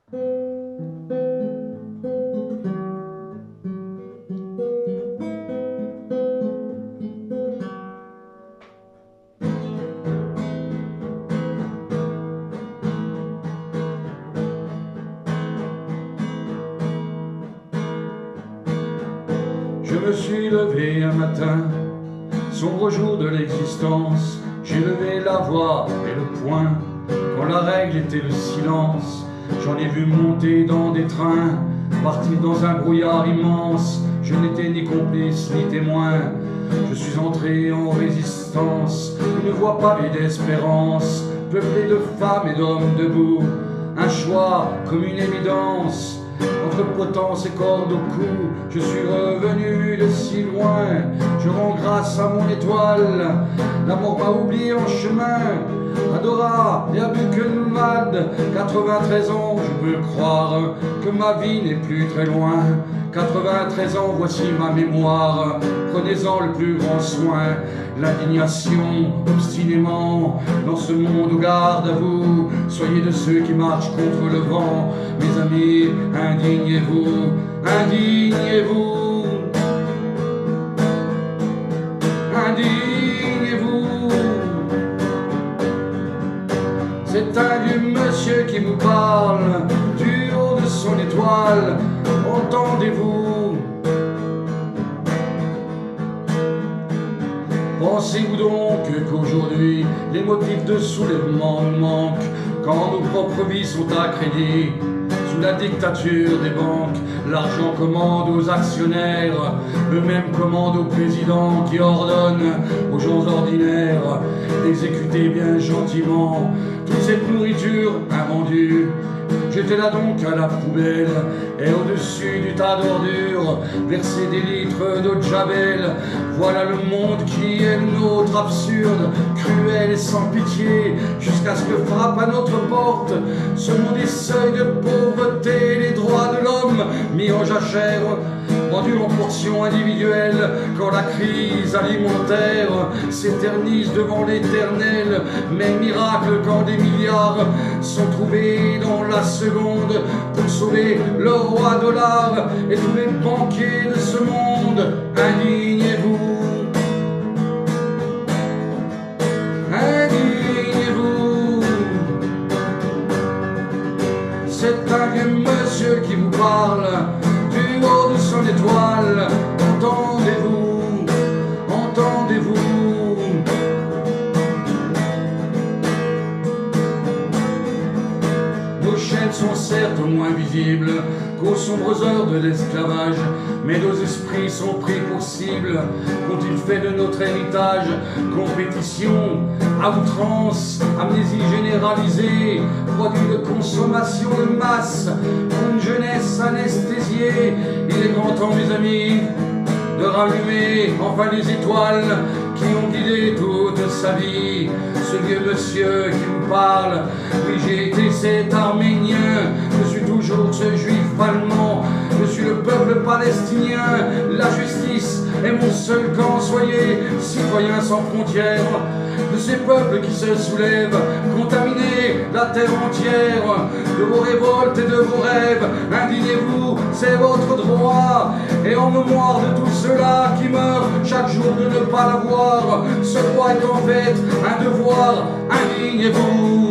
Je me suis levé un matin, sombre jour de l'existence. J'ai levé la voix et le poing, quand la règle était le silence. J'en ai vu monter dans des trains, partir dans un brouillard immense. Je n'étais ni complice ni témoin, je suis entré en résistance. Une voie pavée d'espérance, peuplée de femmes et d'hommes debout. Un choix comme une évidence, entre potence et corde au cou. Je suis revenu de si loin, je rends grâce à mon étoile. La mort m'a oublié en chemin, Adora et Abukenmad. 93 ans, je peux croire que ma vie n'est plus très loin. 93 ans, voici ma mémoire, prenez-en le plus grand soin. L'indignation, obstinément, dans ce monde où garde à vous. Soyez de ceux qui marchent contre le vent, mes amis, indignez-vous, indignez-vous, indignez-vous. C'est un vieux monsieur qui vous parle, du haut de son étoile, entendez-vous? Pensez-vous donc qu'aujourd'hui les motifs de soulèvement nous manquent, quand nos propres vies sont à crédit sous la dictature des banques? L'argent commande aux actionnaires, eux-mêmes commandent au président qui ordonne aux gens ordinaires d'exécuter bien gentiment toute cette nourriture invendue. J'étais là donc à la poubelle, et au-dessus du tas d'ordures, verser des litres d'eau de javel. Voilà le monde qui est le nôtre, absurde, cruel et sans pitié, jusqu'à ce que frappe à notre porte ce monde des seuils de pauvreté. Les droits de l'homme mis en jachère, vendus en portions individuelles, quand la crise alimentaire s'éternise devant l'éternel. Mais miracle quand des milliards sont trouvés dans la seconde pour sauver le roi dollar et tous les banquiers de ce monde. Indignez-vous, indignez-vous. C'est un vieux monsieur qui vous parle, du haut de son étoile, entendez-vous, entendez-vous. Nos chaînes sont certes moins visibles qu'aux sombres heures de l'esclavage, mais nos esprits sont pris pour cible. Qu'ont-ils fait de notre héritage? Compétition à outrance, amnésie généralisée, produits de consommation de masse, pour une jeunesse anesthésiée. Il est grand temps, mes amis, de rallumer enfin les étoiles qui ont guidé toute sa vie. Ce vieux monsieur qui vous parle, oui, j'ai été cet Arménien, je suis toujours ce juif allemand, je suis le peuple palestinien. La justice est mon seul camp, soyez citoyens sans frontières de ces peuples qui se soulèvent, contaminez la terre entière de vos révoltes et de vos rêves. Indignez-vous, c'est votre droit, et en mémoire de tous ceux-là qui meurent chaque jour de ne pas l'avoir, ce droit est en fait un devoir. Indignez-vous.